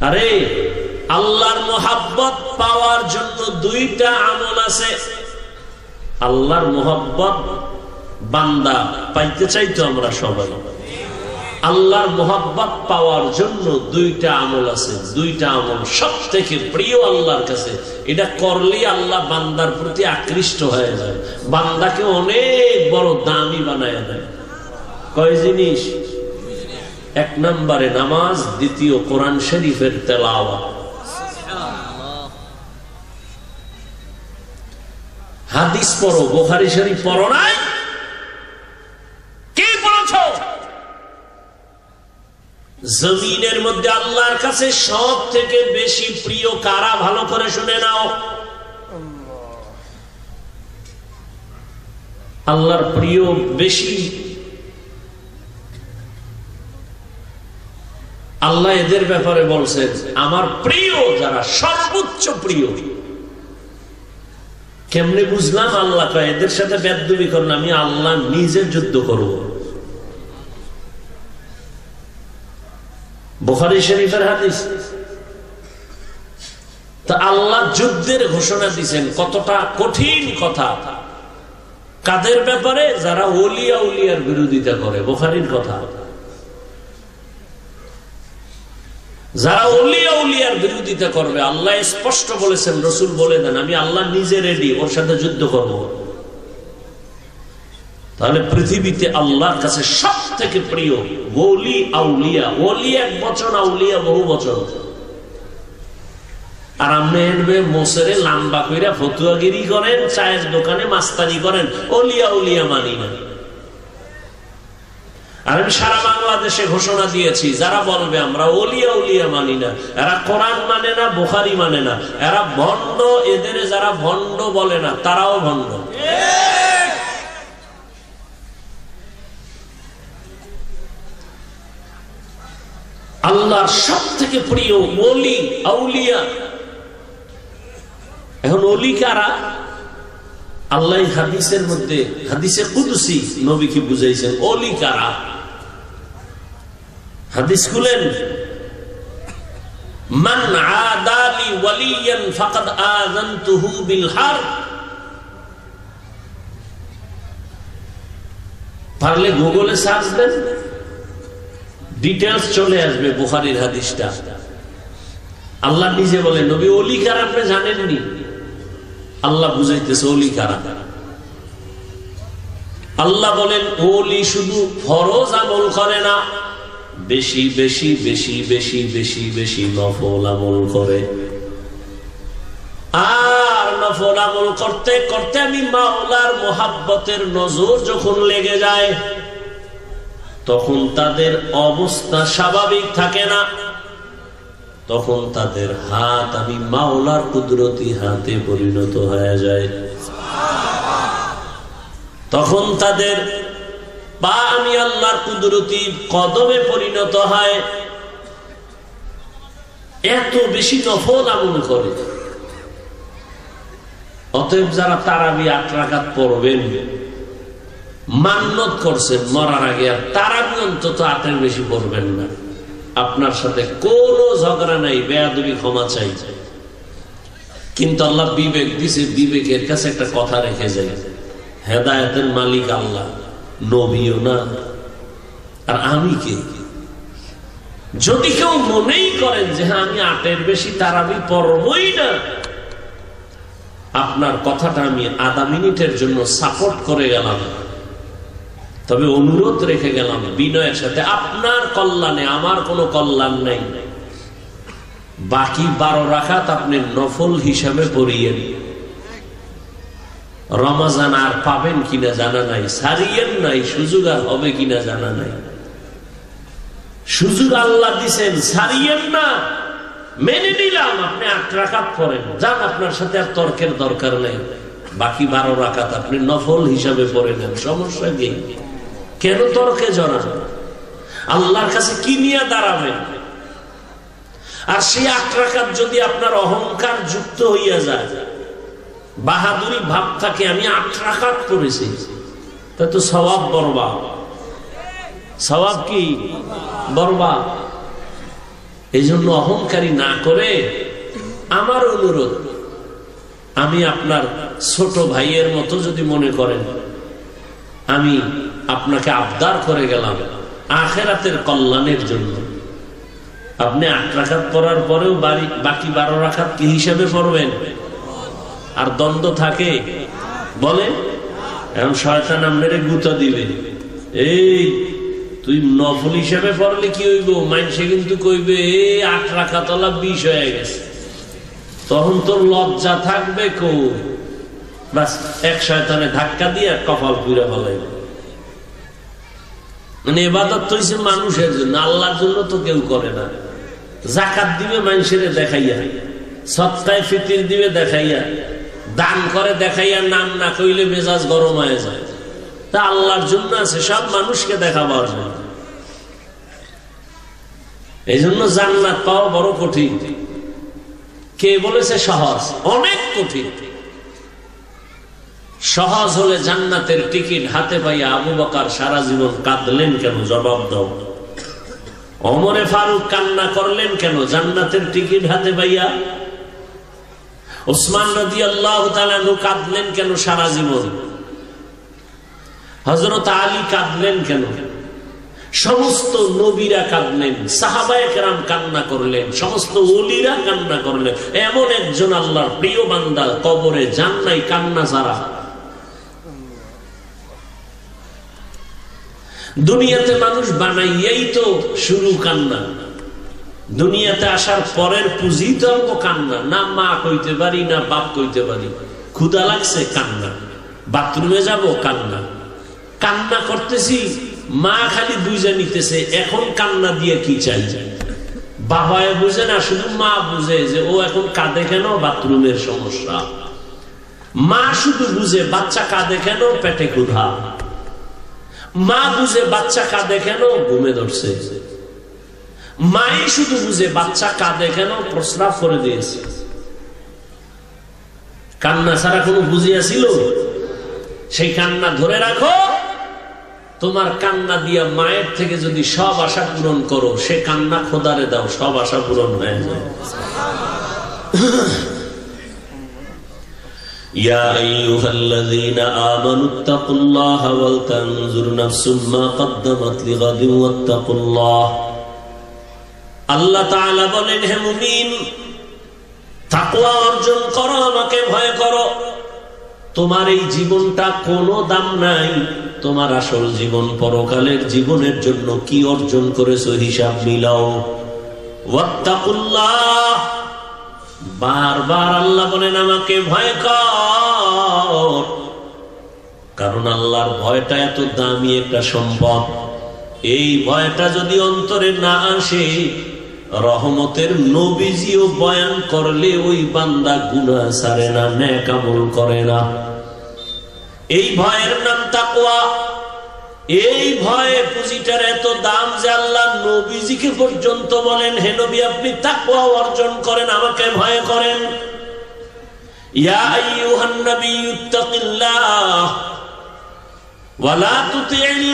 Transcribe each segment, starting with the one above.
আরে আল্লাহর মোহাব্বত পাওয়ার জন্য দুইটা আমল আছে। আল্লাহর মোহাব্বত বান্দা পাইতে চাইতো আমরা সবাই। আল্লাহর মোহাব্বত পাওয়ার জন্য দুইটা আমল আছে। দুইটা আমল সব থেকে প্রিয় আল্লাহর কাছে। এটা করলে আল্লাহ বান্দার প্রতি আকৃষ্ট হয়ে যায়, বান্দাকে অনেক বড় দামি বানায় দেয়। কয় জিনিস? এক নম্বরে নামাজ, দ্বিতীয় কোরআন শরীফের তেলাওয়াত। হাদিস পড়ো, বুখারী শরীফ পড়ো নাই? কি পড়ছো? জমিনের মধ্যে আল্লাহর কাছে সব থেকে বেশি প্রিয় কারা? ভালো করে শুনে নাও। আল্লাহর প্রিয় বেশি, আল্লাহ এদের ব্যাপারে বলছেন আমার প্রিয় যারা, সর্বোচ্চ প্রিয়। কেমনে বুঝলাম? আল্লাহ কয় এদের সাথে বেদবি করুন, আমি আল্লাহ নিজে যুদ্ধ করব। বুখারী শরীফের হাদিস। তা আল্লাহ যুদ্ধের ঘোষণা দিয়েছেন, কতটা কঠিন কথা। কাদের ব্যাপারে? যারা ওলিয়া উলিয়ার বিরোধিতা করে। বুখারীর কথা। যারা ওলিয়া উলিয়ার বিরোধিতা করবে, আল্লাহ স্পষ্ট বলেছেন, রসুল বলে দেন আমি আল্লাহ নিজে রেডি, ওর সাথে যুদ্ধ করব। তাহলে পৃথিবীতে আল্লাহর কাছে সব থেকে প্রিয় ওলি আউলিয়া। ওলি এক বচন, আউলিয়া বহু বচন। আর আপনি মোসেরে লাম্বা কইরা ফতুয়াগিরি করেন, চায়ের দোকানে মাস্তানি করেন, ওলিয়া উলিয়া মানি না। আর আমি সারা বাংলাদেশে ঘোষণা দিয়েছি, যারা বলবে আমরা ওলিয়া উলিয়া মানি না, এরা কোরআন মানে না, বুখারী মানে না, এরা ভণ্ড। এদের যারা ভণ্ড বলে না, তারাও ভণ্ড। আল্লাহর সব থেকে প্রিয় ওলি আউলিয়া। এখন ওলি কারা? আল্লাহ হাদিসের মধ্যে, হাদিসে কুদসি নবীকে বুঝাইছেন ওলি কারা। হাদিস খুলেন, মান আদালি ওয়ালিয়ান ফাকাদ আযানতুহু বিল হারব। পারলে গুগলে সার্চ দেন, ডিটেইলস চলে আসবে বুখারীর হাদিসটা। আল্লাহ নিজে বলে নবী ওলি কারা আপনি জানেননি? আল্লাহ বুঝাইতেছে ওলি কারা। আল্লাহ বলেন ওলি শুধু ফরজ আমল করে না, বেশি বেশি বেশি বেশি বেশি বেশি নফল আমল করে। আর নফল আমল করতে করতে আমি মাওলার মোহাব্বতের নজর যখন লেগে যায়, তখন তাদের অবস্থা স্বাভাবিক থাকে না। তখন তাদের হাত আমি মাওলার কুদরতি হাতে পরিণত হয়ে যায়। তখন তাদের পা আমি আল্লাহর কুদরতি কদমে পরিণত হয়। এত বেশি নফল আমল করে। অতএব যারা তারাবি 8 রাকাত পড়বেন, মান্নত করছেন মরার আগে আর তারাবি অন্তত 8-এর বেশি পড়বেন না। আপনার সাথে কোনো ঝগড়া নাই, বেয়াদবি ক্ষমা চাই। কিন্তু আল্লাহ বিবেক দিছে, বিবেকের কাছে একটা কথা রেখে যায়, হেদায়েতের মালিক আল্লাহ, নবীও না, আর আমি কে? যদি কেউ মনেই করেন যে হ্যাঁ আমি 8-এর বেশি তারাবি পড়বই না, আপনার কথাটা আমি আধা মিনিটের জন্য সাপোর্ট করে গেলাম, তবে অনুরোধ রেখে গেলাম বিনয়ের সাথে, আপনার কল্যাণে আমার কোনো কল্যাণ নেই। বাকি 12 রাকাত আপনি নফল হিসাবে পড়িয়েন। রমজান আর পাবেন কিনা জানা নাই, সারিয়েন নাই, সুযোগ আর হবে কিনা জানা নাই। সুযোগ আল্লাহ দিছেন, সারিয়েন না। মেনে নিলাম আপনি 8 রাকাত পড়েন, যান, আপনার সাথে আর তর্কের দরকার নেই। বাকি 12 রাকাত আপনি নফল হিসাবে পড়ে নেন, সমস্যা কি? কেন তর্কে জড়ান? আল্লাহর কাছে কি নিয়ে দাঁড়াবেন? আর সেই 8 রাকাত যদি আপনার অহংকার যুক্ত হইয়া যায়, বাহাদুরি ভাব থাকে, আমি 8 রাকাত পড়েছি, তা তো সওয়াব বরবাদ। সওয়াব কি? বরবাদ। এই জন্য অহংকারী না করে আমার অনুরোধ, আমি আপনার ছোট ভাইয়ের মতো যদি মনে করেন, আমি আপনাকে আবদার করে গেলাম আখিরাতের কল্যাণের জন্য। আপনি 8 রাকাত পড়ার পরেও বাকি 12 রাকাত কি হিসাবে পড়বেন? আর দ্বন্দ্ব থাকে বলে, এখন শয়তান আপনারে গুতা দিবে, এই তুই নফল হিসাবে পড়লে কি হইব, মানুষে কিন্তু কইবে 8 রাকাত 20 হয়ে গেছে। তখন তোর লজ্জা থাকবে কো, বাস এক শয়তানে ধাক্কা দিয়ে কপাল পুড়ে ফেলাইবে। মানে ইবাদত তো হইছে মানুষের জন্য, আল্লাহর জন্য তো কেউ করে না। যাকাত দিবে মানুষের দেখাইয়া, সদকায়ে ফিতর দিবে দেখাইয়া, দান করে দেখাইয়া, নাম না কইলে মেজাজ গরম হয়ে যায়। তা আল্লাহর জন্য আছে, সব মানুষকে দেখাবার জন্য। এই জন্য জান্নাত পাওয়া বড় কঠিন। কে বলেছে সহজ? অনেক কঠিন। সহজ হলে জান্নাতের টিকিট হাতে পাইয়া আবু বকর সারা জীবন কাঁদলেন কেন? জবাব দাও। ওমরে ফারুক কান্না করলেন কেন? জান্নাতের টিকিট হাতে পাইয়া। ওসমান রাদিয়াল্লাহু তাআলা কাঁদলেন কেন সারা জীবন? হযরত আলী কাঁদলেন কেন? সমস্ত নবীরা কাঁদলেন, সাহাবায়ে কেরাম কান্না করলেন, সমস্ত ওলিরা কান্না করলেন। এমন একজন আল্লাহর প্রিয় বান্দা কবরে যান নাই কান্না ছাড়া। দুনিয়াতে মানুষ বানাইয়াই তো শুরু কান্না, দুনিয়াতে আসার পরের পুঁজি তো কান্না। না মা কইতে পারি, না বাপ কইতে পারি, ক্ষুধা লাগছে কান্না, বাথরুমে যাব কান্না, কান্না করতেছি, মা খালি বুঝে নিতেছে এখন কান্না দিয়ে কি চাই। বাবায় বুঝে না, শুধু মা বুঝে যে ও এখন কাঁদে কেন, বাথরুমের সমস্যা। মা শুধু বুঝে বাচ্চা কাঁদে কেন, পেটে ক্ষুধা। মা বুঝে বাচ্চা কাঁদে কেন, ঘুমে ধরছে। মাই শুধু বুঝে বাচ্চা কাঁদে কেন, প্রস্রাব করে দিয়েছে। কান্না ছাড়া কোনো বুঝিয়াছিল? সেই কান্না ধরে রাখো। তোমার কান্না দিয়া মায়ের থেকে যদি সব আশা পূরণ করো, সে কান্না খোদারে দাও, সব আশা পূরণ হয়ে যায়। ইয়া আইয়ুহাল্লাযীনা আমানুত্তাকুল্লাহা ওয়াল তানজুর নাফসুম মা কদ্দামাত লিগাদিন ওয়াত্তাকুল্লাহ। আল্লাহ তাআলা বলেন, হে মুমিন, তাকওয়া অর্জন করো, আমাকে ভয় করো। তোমার এই জীবনটা কোনো দাম নাই। তোমার আসল জীবন পরকালের জীবনের জন্য কি অর্জন করেছো হিসাব মিলাও। ওয়াত্তাকুল্লাহ, বারবার আল্লাহ বলেন আমাকে ভয় কর। কারণ আল্লাহর ভয়টা এত দামি একটা সম্পদ। এই ভয়টা যদি অন্তরে না আসে, রহমতের নবীজিও বয়ান করলে ওই বান্দা গুনাহ ছাড়ে না, নেক আমল করে না। এই ভয়ের নাম তাকওয়া। এই ভয়ে পুঁজিটার এত দাম যে আল্লাহ নবীজিকে পর্যন্ত বলেন, হে নবী, আপনি তাকওয়া অর্জন করেন, আমাকে ভয় করেন। ইয়া আইয়ুহান নাবিয়্যুত্তাকিল্লাহ ওয়া লা তুতি'ল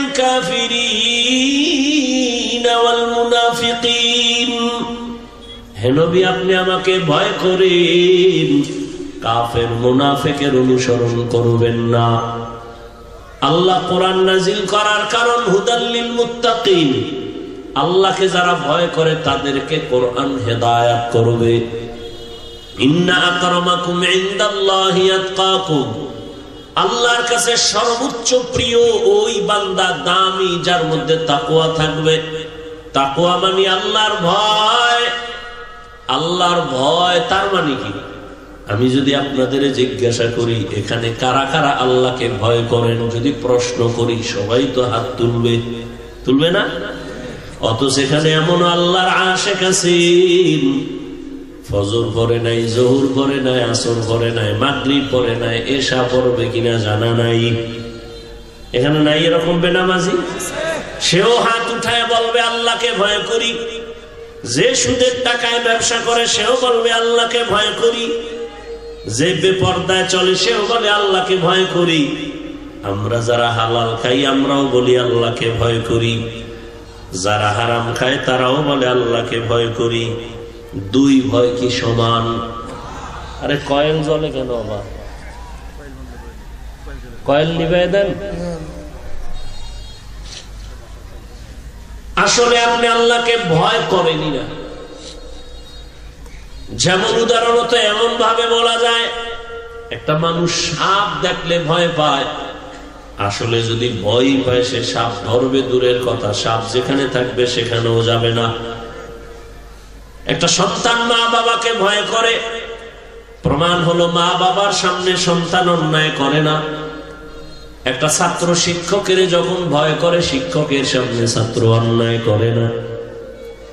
কাফিরিন ওয়াল মুনাফিকিন। হে নবী, আপনি আমাকে ভয় করেন, কাফের মুনাফিকের অনুসরণ করবেন না। আল্লাহ কোরআন নাজিল করার কারণ হুদাল লিল মুত্তাকিন। আল্লাহকে যারা ভয় করে তাদেরকে কোরআন হেদায়েত করবে। ইন্না আকরামাকুম ইনদাল্লাহি আতকাকুম। আল্লাহর কাছে সর্বোচ্চ প্রিয় ওই বান্দা, দামি, যার মধ্যে তাকওয়া থাকবে। তাকওয়া মানে আল্লাহর ভয়। আল্লাহর ভয় তার মানে কি? আমি যদি আপনাদের জিজ্ঞাসা করি এখানে কারা কারা আল্লাহকে ভয় করেন, যদি প্রশ্ন করি, সবাই তো হাত তুলবে, তুলবে না? অত সেখানে এমন আল্লাহর আশিক আছেন, ফজর পড়ে নাই, জোহর পড়ে নাই, আসর পড়ে নাই, মাগরিব পড়ে নাই, এশা পড়বে কিনা জানা নাই। এখানে নাই এরকম বেনামাজি? সেও হাত উঠায় বলবে আল্লাহকে ভয় করি। যে সুদের টাকায় ব্যবসা করে সেও বলবে আল্লাহকে ভয় করি। যে বেপরদায় চলে সেও বলে আল্লাহকে ভয় করি। আমরা যারা হালাল খাই আমরাও বলি আল্লাহকে ভয় করি। যারা হারাম খায় তারাও বলে আল্লাহকে ভয় করি। দুই ভয় কি সমান? আরে কয়েল জ্বলে কেন? আবার কয়েল নিভাই দেন। আসলে আপনি আল্লাহকে ভয় করেনি না। যেমন উদাহরণত এমন ভাবে বলা যায়, একটা মানুষ সাপ দেখলে ভয় পায়। আসলে যদি ভয় পায় সে সাপ ধরবে দূরের কথা, সাপ যেখানে থাকবে সেখানেও যাবে না। একটা সন্তান মা বাবাকে ভয় করে, প্রমাণ হলো মা বাবার সামনে সন্তান অন্যায় করে না। একটা ছাত্র শিক্ষকের যখন ভয় করে, শিক্ষকের সামনে ছাত্র অন্যায় করে না।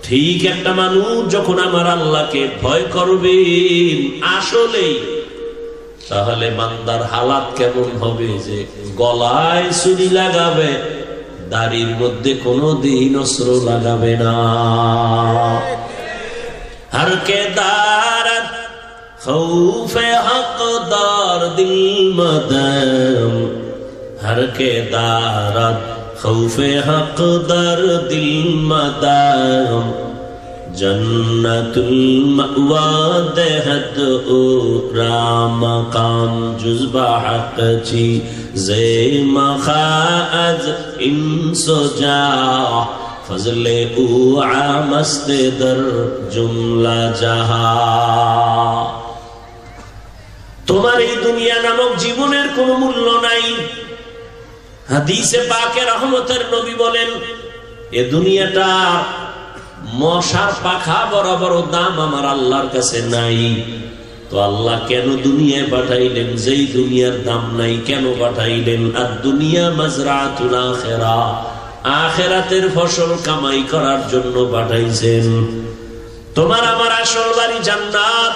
ঠিক একটা মানুষ যখন আমার আল্লাহকে ভয় করবে আসলেই, তাহলে বান্দার হালাত কেমন হবে? যে গলায় ছুরি লাগাবে, দাড়ির মধ্যে কোনোদিন অস্ত্র লাগাবে না। हर के दारत खौफे हकदार दिल मदम, हर के दारत खौफे हकदार दिल मदम, जन्नतुल मअवा देहत ओ राम काम जुज़बा हक ची जे मखाज इंसो जा फजले उ आमस्ते दर जुमला जहा। তোমার এই দুনিয়া নামক জীবনের কোনো মূল্য নাই। হাদিসে পাকে রহমতের নবী বলেন, এ দুনিয়াটা মশার পাখা বরাবর দাম আমার আল্লাহর কাছে নাই। তো আল্লাহ কেন দুনিয়ায় পাঠাইলেন? যেই দুনিয়ার দাম নাই কেন পাঠাইলেন? আর দুনিয়া মাজরাতুল আখিরা, আখিরাতের ফসল কামাই করার জন্য পাঠাইছেন। তোমার আমার আসল বাড়ি জান্নাত,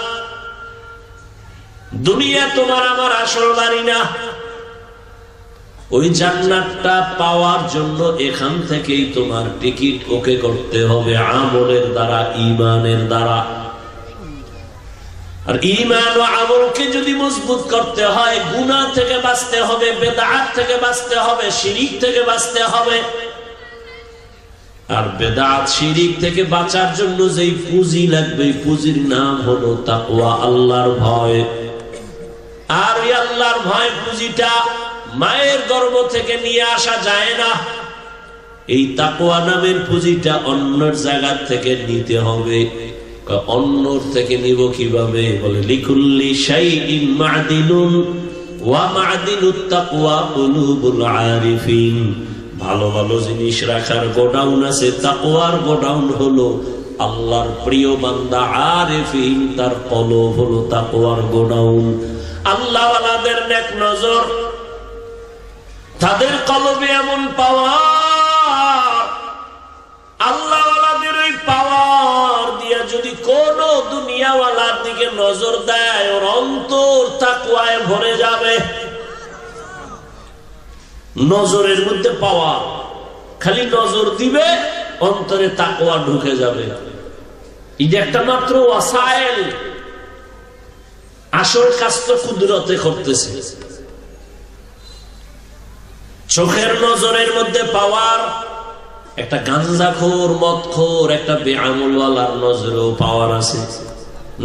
দুনিয়া তোমার আমার আসল বাড়ি না। ওই জান্নাতটা পাওয়ার জন্য এখান থেকেই তোমার টিকিট ওকে করতে হবে আমলের দ্বারা, ঈমানের দ্বারা। আর ঈমান ও আমলকে যদি মজবুত করতে হয়, গুনাহ থেকে বাঁচতে হবে, বেদাত থেকে বাঁচতে হবে, শিরিক থেকে বাঁচতে হবে। আর বেদাত শিরিক থেকে বাঁচার জন্য যেই পুঁজি লাগবে, পুঁজির নাম হলো তাকওয়া, আল্লাহর ভয়। আর এই আল্লাহর ভয় পুঁজিটা মায়ের গর্ভ থেকে নিয়ে আসা যায় না। এই তাকওয়া নামের পুঁজিটা অন্যর জায়গা থেকে নিতে হবে। অন্যর থেকে নিব কিভাবে? বলে লিকুল্লি শাইইন মা'দিনুন ওয়া মা'দিনুত তাকওয়া কুলুবুল আরিফিন। ভালো ভালো জিনিস রাখার গোডাউন আছে, তাকওয়ার গোডাউন হলো আল্লাহর প্রিয় বান্দা আরিফিন, তার কলব হলো তাকওয়ার গোডাউন। আল্লাহওয়ালাদের নেক নজর, তাদের কলবে এমন পাওয়ার, আল্লাহওয়ালাদের ওই পাওয়ার দিয়া যদি কোন দুনিয়াওয়ালার দিকে নজর দেয়, ওর অন্তর তাকওয়ায় ভরে যাবে। নজরের মধ্যে পাওয়ার, খালি নজর দিবে অন্তরে তাকওয়া ঢুকে যাবে। এটা একটা মাত্র ওয়াসাইল, আসল কাজ তো কুদরতে করতেছে। চোখের নজরের মধ্যে পাওয়ার, একটা গাঞ্জাখোর, মদখোর, একটা বেআমলওয়ালার নজরেও পাওয়ার আছে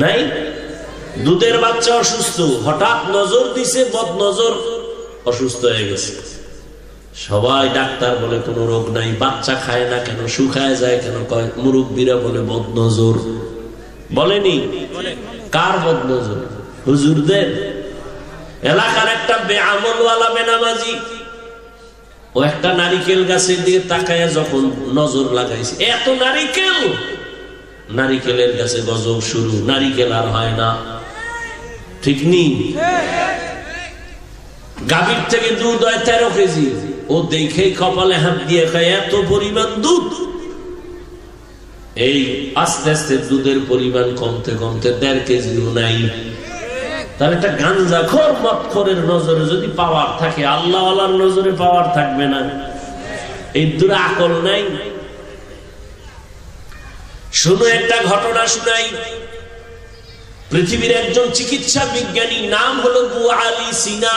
নাই? দুধের বাচ্চা অসুস্থ, হঠাৎ নজর দিছে, বদ নজর, অসুস্থ হয়ে গেছে। সবাই ডাক্তার বলে কোনো রোগ নাই, বাচ্চা খায় না কেন, শুকায় যায় কেন? কয় মুরব্বীরা বলে বদ নজর। বলেনি? কার বদ নজর? হুজুরদের। এলাকার একটা বেআমলওয়ালা বেনামাজি, ও একটা নারিকেল গাছের দিকে তাকায় যখন নজর লাগাইছে, এত নারিকেল, নারিকেলের গাছে গজব শুরু, নারিকেল আর হয় না। ঠিক নেই? গাভীর থেকে দুধ হয় 13 কেজি, ও দেখে কপালে হাত দিয়ে খায়, এত পরিমাণ দুধ। এই আস্তে আস্তে দুধের পরিমাণ কমতে কমতে 1.5 কেজিও নাই। তার একটা গাঞ্জাখোর, মদখোরের নজরে যদি পাওয়ার থাকে, আল্লাহওয়ালার নজরে পাওয়ার থাকবে না? এই দূরে আকল নাই। শুনো একটা ঘটনা শুনাই। পৃথিবীর একজন চিকিৎসা বিজ্ঞানী, নাম হলো আবু আলী সিনা।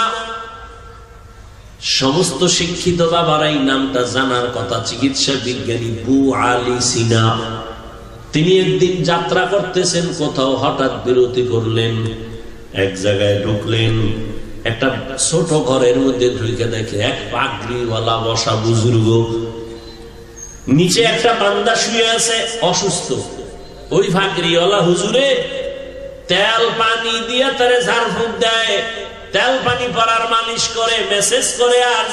সমস্ত শিক্ষিত বাবারাই নামটা জানার কথা, চিকিৎসা বিজ্ঞানী বু আলী সিনা। তিনি একদিন যাত্রা করতেছেন কোথাও, হঠাৎ বিরতি করলেন, এক জায়গায় ঢুকলেন, একটা ছোট ঘরের মধ্যে ঢুকে দেখে এক পাগড়িওয়ালা বসা বুজুর্গ, নিচে একটা বান্দা শুয়ে আছে অসুস্থ। ওই পাগড়িওয়ালা হুজুরে তেল পানি দিয়ে তারে ঝাড়ফুঁক দেয়, তেল পানি পরার মালিশ করে, মেসেজ করে, আর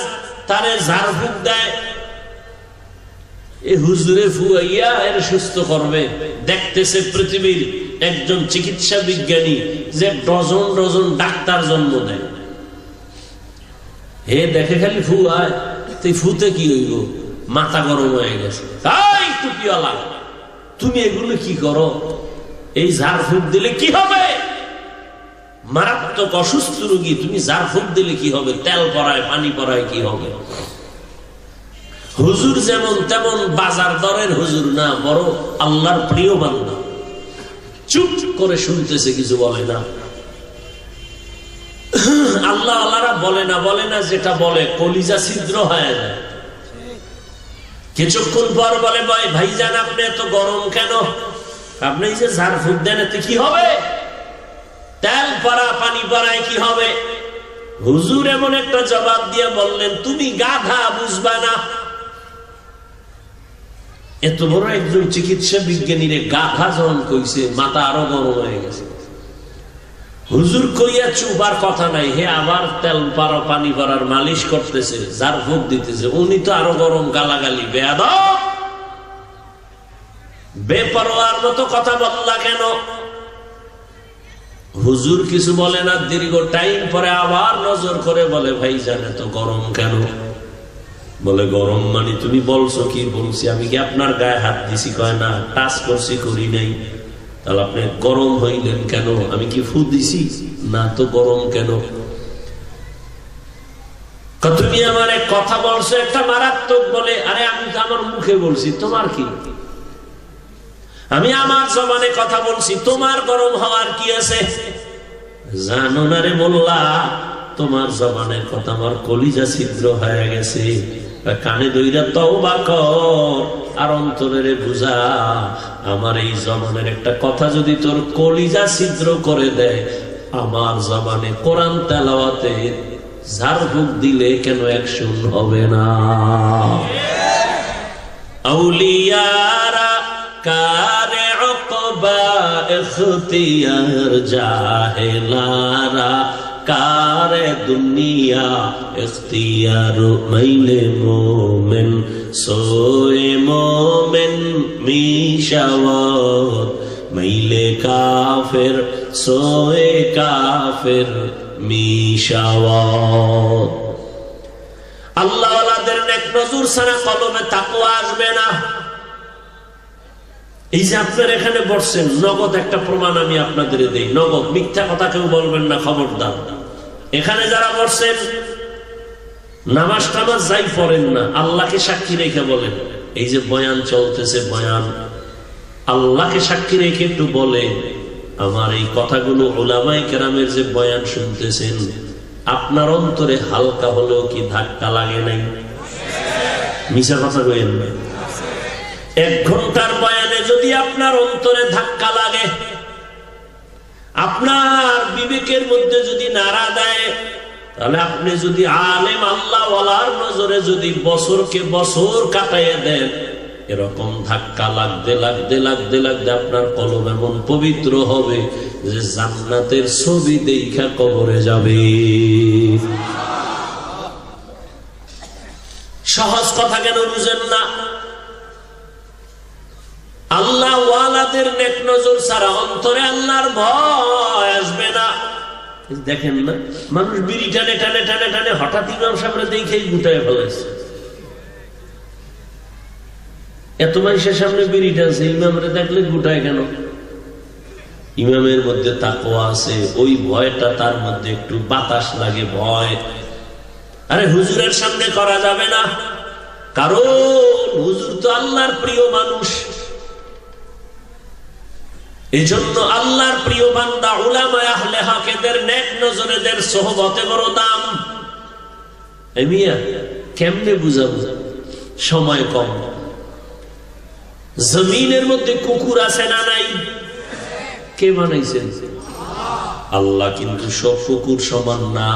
তারে ঝাড়ফুঁক দেয়। এই হুজুরে ফুয়াইয়া এর সুস্থ করবে। দেখতেছে পৃথিবীর একজন চিকিৎসা বিজ্ঞানী যে ডজন ডজন ডাক্তার জন্ম দেয়। হে দেখে খালি ফুয়ায়, তুই ফুতে কি হইব, মাথা গরম হয়ে গেছে। তাই টুপিওয়ালা, তুমি এগুলো কি করো? এই ঝাড়ফুঁক দিলে কি হবে? মারাত্মক অসুস্থ রোগী, তুমি ঝাড়ফুঁক দিলে কি হবে? তেল পরায় পানি পরায় কি হবে? হুজুর যেমন তেমন বাজার দরের হুজুর না, বড় আল্লাহর প্রিয় বান্দা। চুপ করে শুনতেছে, কিছু বলে না। আল্লাহ আল্লাহরা বলে না, যেটা বলে কলিজা ছিদ্র হয়ে যায়। কিছুক্ষণ পর বলে, ভাইজান আপনি এত গরম কেন? আপনি এই যে ঝাড়ফুঁক দেন এতে কি হবে? তেল পরা পানি পরায় কি হবে? হুজুর এমন একটা জবাব দিয়ে বললেন, তুমি গাধা, বুঝবা না। এত বড় একজন চিকিৎসা বিজ্ঞানীর গাধা যখন কইছে, মাথা আরো গরম হয়ে গেছে। হুজুর কইয়া চুবার কথা নাই, হে আবার তেল পারা পানি পরার মালিশ করতেছে, ঝাড়ফুঁক দিতেছে, উনি তো আরো গরম, গালাগালি। বেয়াদব, বেপরোয়ার মতো কথা বললা কেন? হুজুর কিছু বলে না। দীর্ঘ টাইম পরে আবার নজর করে বলে, ভাইজান এত গরম কেন? বলে, গরম মানে তুমি বলছো কি? বলছি আমি কি আপনার গায়ে হাত দিছি? কয় না, টাচ করছি, করি নাই। তাহলে আপনি গরম হইলেন কেন? আমি কি ফু দিছি? না, তো গরম কেন? তুমি আমার এক কথা বলছো একটা মারাত্মক। বলে, আরে আমি তো আমার মুখে বলছি, তোমার কি? আমি আমার জবানে কথা বলছি, তোমার গরম হওয়ার কি আছে? জানো না রে মোল্লা, তোমার জবানের কথা আমার কলিজা ছিদ্র হয়ে গেছে। কানে দইরা তওবা কর আর অন্তরে বুঝা, আমার এই জবানের একটা কথা যদি তোর কলিজা ছিদ্র করে দেয়, আমার জবানে কোরআন তেলাওয়াতে ঝাড়ফুঁক দিলে কেন অ্যাকশন হবে না? আউলিয়ারা কারে উকবা ইখতিয়ার, জাহেলারা কারে দুনিয়া ইখতিয়ার। মাইলে মোমেন সোয়ে মোমেন মিশাওয়াত, মাইলে কাফের সোয়ে কাফের মিশাওয়াত। আল্লাহ ওয়ালাদের নেক নজর ছাড়া কলমে তাকওয়া আসবে না। এই যে আপনার এখানে বসছেন, নগদ একটা প্রমাণ আমি আপনাদের দেই, নগদ, মিথ্যা কথা কেউ বলবেন না, খবরদার। এখানে যারা বসছেন নামাজ টামাজ যাই পড়েন না, আল্লাহকে সাক্ষী রেখে বলেন, এই যে বয়ান চলতেছে, বয়ান আল্লাহকে সাক্ষী রেখে একটু বলেন, আমার এই কথাগুলো উলামায়ে কেরামের যে বয়ান শুনতেছেন, আপনার অন্তরে হালকা হলেও কি ধাক্কা লাগে নাই? মিছা কথা কইেন না। 1 ঘন্টার বয়ানে যদি আপনার অন্তরে ধাক্কা লাগে, আপনার বিবেকের মধ্যে যদি নাড়া দেয়, তাহলে আপনি যদি আলেম আল্লাহ ওয়ালার নজরে যদি বছরকে বছর কাটাইয়া দেন, এরকম ধাক্কা লাগতে লাগতে লাগতে লাগতে আপনার কলম এমন পবিত্র হবে যে জান্নাতের ছবি দেখা কবরে যাবে। সহজ কথা কেন বুঝেন না? আল্লাহ ওয়ালাদের নেক নজর ছাড়া অন্তরে আল্লাহর ভয় আসবে না। দেখেন না, মানুষ বিড়ি টানে টানে টানে টানে হঠাৎ ইমাম সাহেবরা দেখেই গুটায় ফেলাইছে। এত মানুষের সামনে বিড়ি টানছে, ইমামরে দেখলে গুটায় কেন? ইমামের মধ্যে তাকওয়া আছে, ওই ভয়টা তার মধ্যে একটু বাতাস লাগে, ভয়। আরে হুজুরের সামনে করা যাবে না, কারণ হুজুর তো আল্লাহর প্রিয় মানুষ। এজন্য আল্লাহর প্রিয় বান্দা উলামায়ে আহলে হক এদের নেক নজরেদের সোহবতে বড় দাম। মিয়া কেমনে বুঝাবো, সময় কম। জমিনের মধ্যে কুকুর আছে না নাই? কে বানাইছেন? আল্লাহ। কিন্তু সব কুকুর সমান না।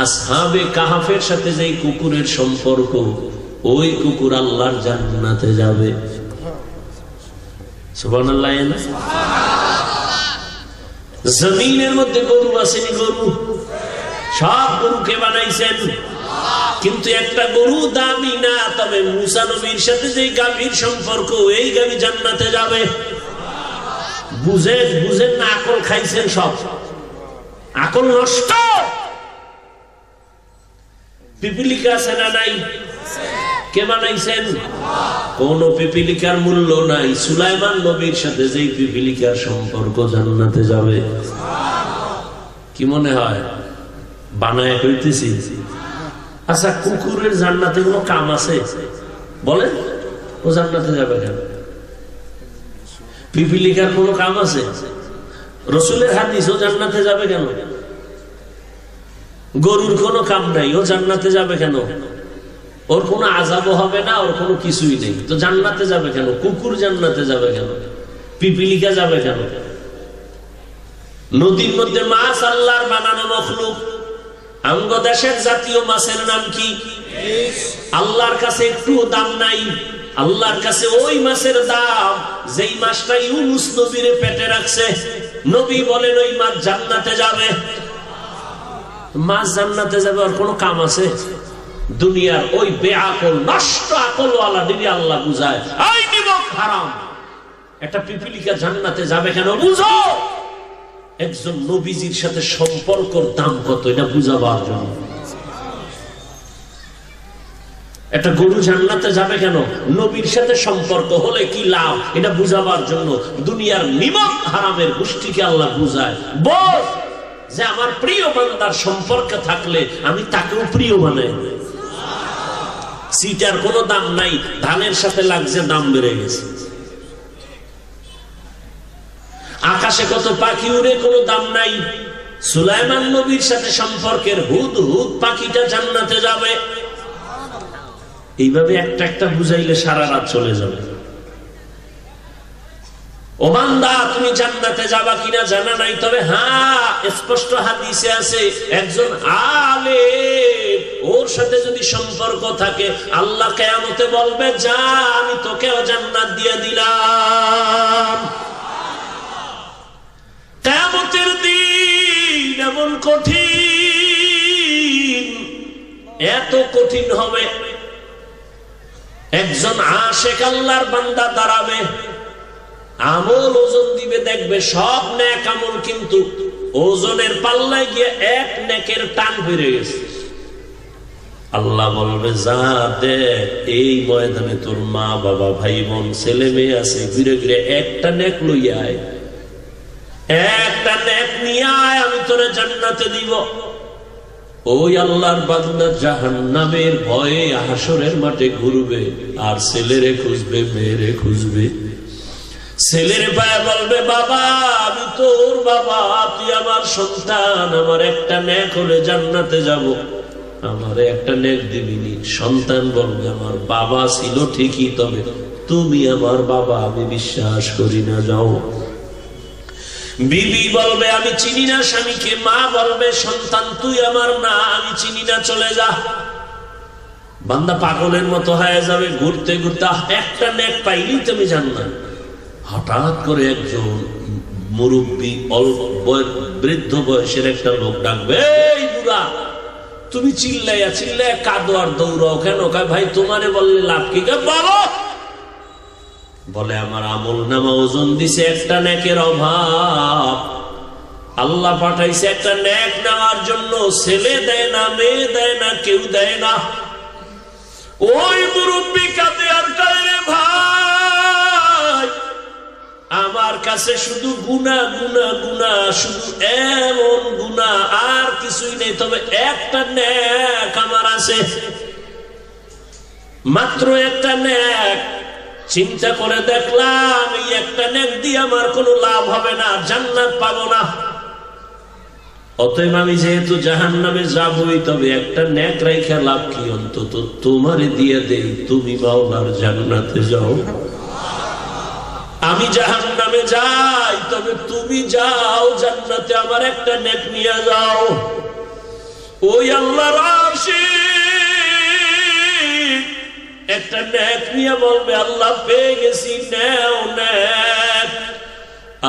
আসহাবে কাহাফের সাথে যে কুকুরের সম্পর্ক, ওই কুকুর আল্লাহর জান্নাতে যাবে। সুবহানাল্লাহ। জমিনের মধ্যে গরু আসেনি? গরু, সব গরুকে বানাইছেন, কিন্তু একটা গরু দামি না। তবে মুসা নবীর সাথে যে গাভীর সম্পর্ক, এই গাভী জান্নাতে যাবে। বুঝেন বুঝেন না? আকল খাইছেন সব, আকল নষ্ট। পিপিলিকা আছে না নাই? কে বানাইছেন? কোন পিপিলিকার মূল্য নাই। সুলাইমান নবীর সাথে যে পিপিলিকার সম্পর্ক, জান্নাতে যাবে। কি মনে হয় বানায় কইতেছি? আচ্ছা, কুকুরের জান্নাতে কোনো কাম আছে? বলেন, ও জান্নাতে যাবে কেন? পিপিলিকার কোনো কাম আছে? রসুলের হাদিস, ও জান্নাতে যাবে কেন? গরুর কোনো কাম নাই, ও জান্নাতে যাবে কেন? ওর কোনো আযাবও হবে না, ওর কোনো কিছুই নেই, তো জান্নাতে যাবে কেন? কুকুর জান্নাতে যাবে কেন? পিপিলিকা যাবে কেন? নদীর মধ্যে মাছ আল্লাহর বানানো মখলুক। আঙ্গ দেশের জাতীয় মাছের নাম কি? আল্লাহর কাছে একটু দাম নাই। আল্লাহর কাছে ওই মাছের দাম যেই মাছটা ইউনুস নবীর পেটে রাখছে। নবী বলেন ওই মাছ জান্নাতে যাবে। মাছ জান্নাতে যাবে, আর কোনো কাম আছে? দুনিয়ার ওই বেআকল নষ্ট আকলওয়ালা দিদি আল্লাহ বুঝায়, এই নিমক হারাম। একটা পিপিলিকা জান্নাতে যাবে কেন? বুঝো, একজন নবীজির সাথে সম্পর্কর দাম কত, এটা বুঝাবার জন্য। একটা গরু জান্নাতে যাবে কেন? নবীর সাথে সম্পর্ক হলে কি লাভ, এটা বুঝাবার জন্য। দুনিয়ার নিমক হারামের গোষ্ঠীকে আল্লাহ বুঝায়, বল যে আমার প্রিয় বান্দার সম্পর্ক থাকলে আমি তাকেও প্রিয় বানাই। সিটার কোনো দাম নাই, ধানের সাথে লাগছে, দাম বেড়ে গেছে। আকাশে কত পাখি উড়ে, কোনো দাম নাই। সুলাইমান নবীর সাথে সম্পর্কের হুদ হুদ পাখিটা জান্নাতে যাবে। এইভাবে একটা একটা বুঝাইলে সারা রাত চলে যাবে। ও বান্দা, তুমি জান্নাতে যাবা কিনা জানা নাই, তবে হ্যাঁ স্পষ্ট হাদিসে আছে, একজন আলেম ওর সাথে যদি সম্পর্ক থাকে, আল্লাহ কিয়ামতে বলবে, যা আমি তোকেও জান্নাত দিয়ে দিলাম। কিয়ামতের দিন এমন কঠিন, এত কঠিন হবে, একজন আশিক আল্লাহর বান্দা দাঁড়াবে, আমল ওজন দিবে, দেখবে সব নেক আমল, কিন্তু ওজনের পাল্লায় গিয়ে এক নেকের টান বেড়ে গেছে। আল্লাহ বলবে, যা দেখ, এই ময়দানে তোর মা বাবা ভাই বোন ছেলে মেয়ে আছে, ঘুরে ঘুরে একটা নেক লইয়া আয়, একটা নেক নিয়ে আয়, আমি তোরে জান্নাতে দিব। ওই আল্লাহর বান্দা জাহান্নামের ভয়ে হাসরের মাঠে ঘুরবে, আর ছেলেরে খুঁজবে, মেয়েরে খুঁজবে। ছেলের পায়ে বলবে, বাবা আমি তোর বাবা, তুই আমার সন্তান, আমার একটা নেক হলে জান্নাতে যাব, আমার একটা নেক দিবিনি। সন্তান বলবে, আমার বাবা ছিল ঠিকই, তবে তুমি আমার বাবা, আমি বিশ্বাস করি না, যাও। বিবি বলবে, আমি চিনি না স্বামীকে। মা বলবে, সন্তান তুই আমার না, আমি চিনি না, চলে যা। বান্দা পাগলের মতো হয়ে যাবে, ঘুরতে ঘুরতে একটা নেক পাইলেই তুমি জান্নাত। হঠাৎ করে একজন মুরব্বী, বৃদ্ধ বয়সের একটা লোক ডাকবে, এই বুড়া, তুমি চিল্লাইয়া চিল্লাইয়া কাঁদো আর দৌড়াও কেন? ভাই তোমারে বললে লাভ কি? বলো। বলে, আমার আমল নামা ওজন দিছে, একটা নেকের অভাব। আল্লাহ পাঠাইছে একটা নেক নেওয়ার জন্য, ছেলে দেয় না, মেয়ে দেয় না, কেউ দেয় না। ওই মুরব্বী কাঁদে আর কয়, রে ভাই, আমার কাছে শুধু গুনাহ গুনাহ গুনাহ, শুধু এমন গুনাহ, আর কিছুই নেই, তবে একটা নেক আমার আছে, মাত্র একটা নেক। চিন্তা করে দেখলাম, এই একটা নেক দিয়ে আমার কোনো লাভ হবে না, জান্নাত পাবো না। অতএব আমি যেহেতু জাহান্নামে যাবই, তবে একটা নেক রাইখা লাভ কি, অন্তত তোমারে দিয়ে দেই, তুমি মাওলার জান্নাতে যাও। আমি জাহান্নামে যাই, তবে তুমি যাও জান্নাতে, আমার একটা নেক নিয়ে যাও। ওই আল্লাহর আশিক একটা নেক নিয়ে বলবে, আল্লাহ পেয়ে গেছি, নেও নেক।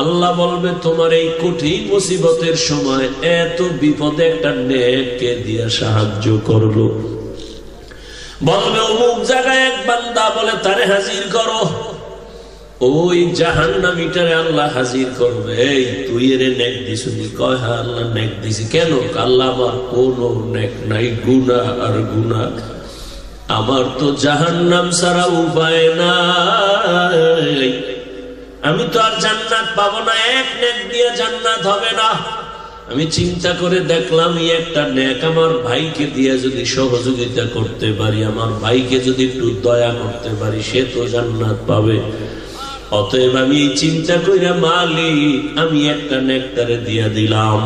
আল্লাহ বলবে, তোমার এই কঠিন মুসিবতের সময় এত বিপদে একটা নেককে দিয়ে সাহায্য করলো। বলবে অমুক জায়গায় এক বান্দা, বলে তারে হাজির করো। ওই জাহান্নামীটারে আল্লাহ হাজির করবে, এই তুই এরে নেক দিছুনি? কয় হ্যাঁ আল্লাহ নেক দিছি। কেন? আল্লাহ আমার কোনো নেক নাই, গুনাহ আর গুনাহ, আমার তো জাহান্নাম ছাড়া উপায় নাই, আমি তো আর জান্নাত পাবো না, এক নেক দিয়ে জান্নাত হবে না। আমি চিন্তা করে দেখলাম, এই একটা নেক আমার ভাইকে দিয়ে যদি সহযোগিতা করতে পারি, আমার ভাইকে যদি একটু দয়া করতে পারি, সে তো জান্নাত পাবে। অতএব আমি এই চিন্তা কইরা মালিক আমি একটা নেকটারে দিয়া দিলাম।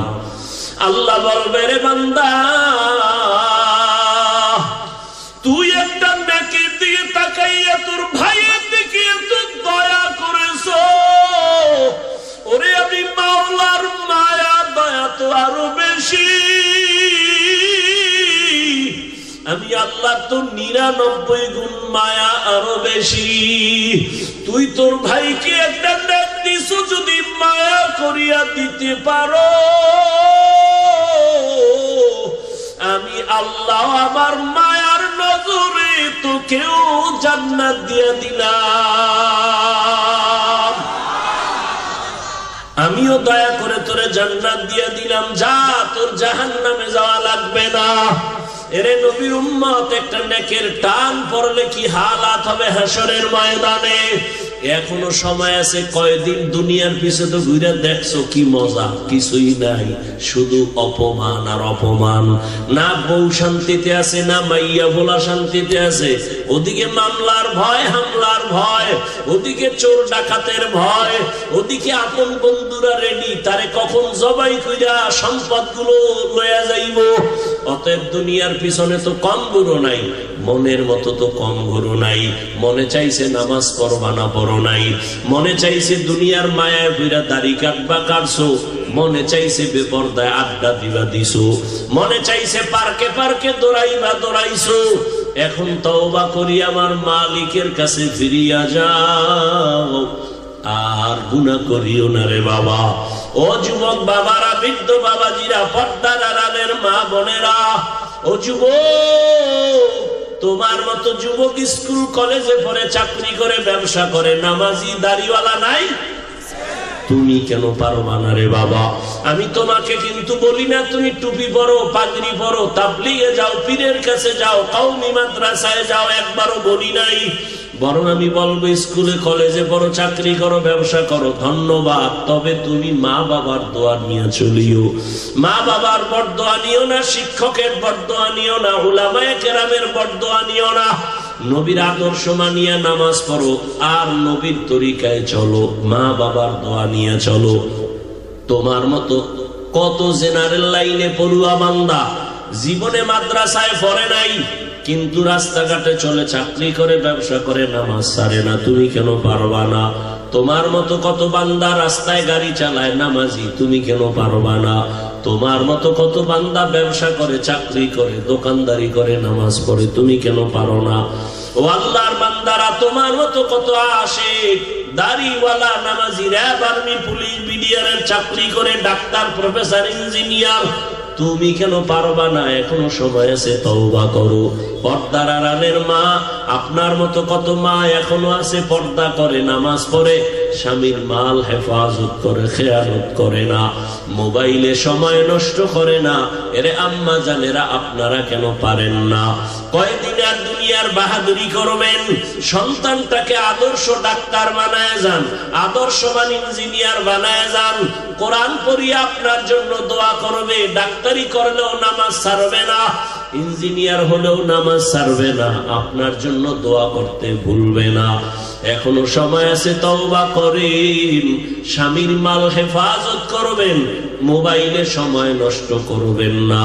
আল্লাহ বলবে, রে বান্দা, তুই একটা নেকের দিকে তাকাইয়া তোর ভাইয়ের দিকে এত দয়া করেছো, ওরে আমি মাওলার মায়া দয়া তো আরো বেশি, আমি আল্লাহ তো 99 গুণ মায়া আরো বেশি। তুই তোর ভাইকে একটা নেক দিছো, যদি মায়া করিয়া দিতে পারো, আমি আল্লাহ আমার মায়ার নজরে তোকেও জান্নাত দিয়ে দিলাম। আমিও দয়া করে তোরে জান্নাত দিয়ে দিলাম, যা তোর জাহান্নামে যাওয়া লাগবে না। এরে নবীর উম্মত, একটা নেকের টান পড়লে কি হালাত হবে হাসরের ময়দানে। এখনো সময় আছে, কয়দিন দুনিয়ার পিছে তো ঘুরে দেখছো, কি মজা? কিছুই নাই, শুধু অপমান আর অপমান। না বউ শান্তিতে আছে, না মাইয়া ভোলা শান্তিতে আছে। ওদিকে মামলার ভয়, হামলার ভয়, ওদিকে চোর ডাকাতের ভয়, ওদিকে আপন বন্ধুরা রেডি, তারে কখন জবাই কইরা সম্পদ গুলো লয়া যাইব। অতএব দুনিয়ার পিছনে তো কম গুরু নাই, মনের মতো তো কম গুরু নাই। মনে চাইছে নামাজ পড়বা না, পড়ো নাই। মনে চাইছে দুনিয়ার মায়ায় ফিরা দাড়ি কাটবা, কাটছো। মনে চাইছে বেপরদায় আড্ডা দিবা, দিছো। মনে চাইছে পার্কে পার্কে দৌড়াইবা, দৌড়াইছো। এখন তওবা করি আমার মালিকের কাছে ফিরিয়া যাও, আর গুনাহ করিও না রে বাবা। ও যুবক বাবারা, বৃদ্ধ বাবাজিরা, পর্দার আড়ালের মা বোনেরা, ও যুবক, তোমার মতো যুবক স্কুল কলেজে পড়ে, চাকরি করে, ব্যবসা করে, নামাজি দাড়িওয়ালা নাই? তুমি কেন পারবা না রে বাবা? আমি তোমাকে কিন্তু বলি না তুমি টুপি পরো, পাগড়ি পরো, তাবলিগে যাও, পীরের কাছে যাও, কওমি মাদ্রাসায় যাও, একবারও বলি নাই। বরং আমি বলবো স্কুলে কলেজে পড়ো, চাকরি করো, ব্যবসা করো, ধন্যবাদ। তবে তুমি মা বাবার দোয়া নিয়ে চলিও। মা বাবার বরদোয়া নিও না, শিক্ষকের বরদোয়া নিও না, উলামায়ে কেরামের বরদোয়া নিও না। নবীর আদর্শ মানিয়া নামাজ পড়ো, আর নবীর তরিকায় চলো, মা বাবার দোয়া নিয়ে চলো। তোমার মতো কত জেনারেল লাইনে পড়ুয়া বান্দা জীবনে মাদ্রাসায় পড়ে নাই, কিন্তু রাস্তাঘাটে চলে, চাকরি করে, ব্যবসা করে, নামাজ ছাড়ে না। তুমি কেন পারবা না? তোমার মতো কত বান্দা রাস্তায় গাড়ি চালায়, নামাজি, তুমি কেন পারবা না? তোমার মতো কত বান্দা ব্যবসা করে, চাকরি করে, দোকানদারি করে, নামাজ পড়ে, তুমি কেন পারো না? ও আল্লাহর বান্দারা, তোমার মতো কত আশিক দাড়িওয়ালা, নামাজি, র‍্যাব, আর্মি, পুলিশ, বিডিআরের চাকরি করে, ডাক্তার, প্রফেসর, ইঞ্জিনিয়ার, তুমি কেন পারবা না? এখনো সময় আছে, তওবা করো। পর্দার আড়ালের মা, আপনার মতো কত মা এখনো আছে, পর্দা করে, নামাজ পড়ে, স্বামীর মাল হেফাজত করে, খেয়ানত করে না, মোবাইলে সময় নষ্ট করে না। এরে আম্মা জানেরা, আপনারা কেন পারেন না? কয়দিন আর দুনিয়ার বাহাদুরি করবেন? সন্তানটাকে আদর্শ ডাক্তার বানায় যান, আদর্শবান ইঞ্জিনিয়ার বানায় যান। কোরআন পড়িয়ে আপনার জন্য দোয়া করবে, ডাক্তারি করলেও নামাজ ছাড়বে না, ইঞ্জিনিয়ার হলেও নামাজ ছাড়বে না, আপনার জন্য দোয়া করতে ভুলবে না। এখনো সময় আছে, তওবা করেন। স্বামীর মাল হেফাজত করবেন, মোবাইলে সময় নষ্ট করবেন না।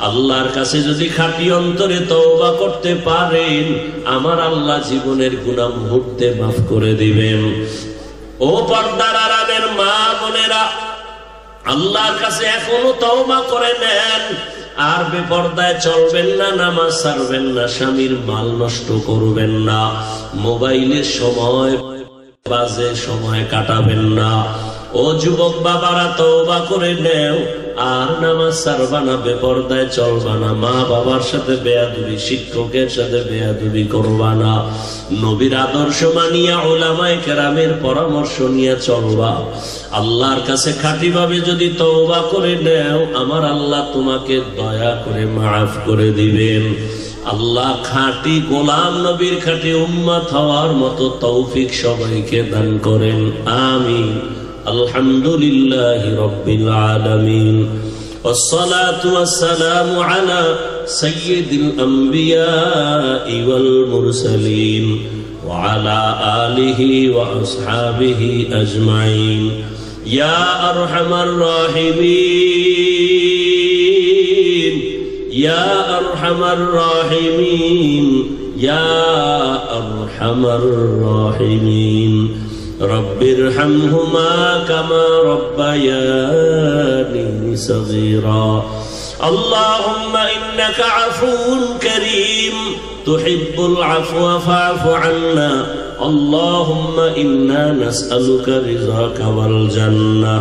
আল্লাহর কাছে যদি খাঁটি অন্তরে তওবা করতে পারেন, আমার আল্লাহ জীবনের গুনাহ মুহূর্তে মাফ করে দিবেন। ও পর্দার আড়ালের মা বোনেরা, আল্লাহর কাছে এখনো তওবা করে নেন। আর বেপরদায় চলবেন না, নামাজ ছাড়বেন না, স্বামীর মাল নষ্ট করবেন না, মোবাইলের সময় বাজে সময় কাটাবেন না। ও যুবক বাবারা, তওবা করে নেও, আর নামাজ ছাড়বা না, বেপরদায় চলবা না, মা বাবার সাথে বেয়াদবি, শিক্ষকের সাথে বেয়াদবি করবা না, নবীর আদর্শ মানিয়া উলামায়ে কেরামের পরামর্শ নিয়ে চলবা। আল্লাহর কাছে খাঁটিভাবে যদি তওবা করে নেও, আমার আল্লাহ তোমাকে দয়া করে মাফ করে দিবেন। আল্লাহ খাঁটি গোলাম নবীর খাঁটি উম্মত হওয়ার মতো তৌফিক সবাইকে দান করেন, আমিন। আলহামদুলিল্লাহি রাব্বিল আলামিন, والصلاة والسلام على سيد الأنبياء والمرسلين وعلى آله وأصحابه أجمعين يا أرحم الراحمين يا أرحم الراحمين يا أرحم الراحمين رب ارحمهما كما ربياني صغيرا اللهم إنك عفو كريم تحب العفو فاعف عنا اللهم إنا نسألك رضاك والجنة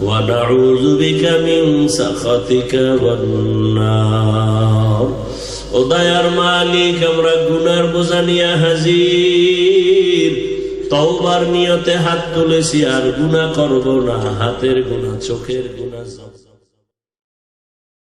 ونعوذ بك من سخطك والنار ও দয়ার মালিক, আমরা গুনার বোঝা নিয়ে হাজির। তওবার নিয়তে হাত তুলেছি, আর গুনাহ করব না, হাতের গুনাহ, চোখের গুনাহ।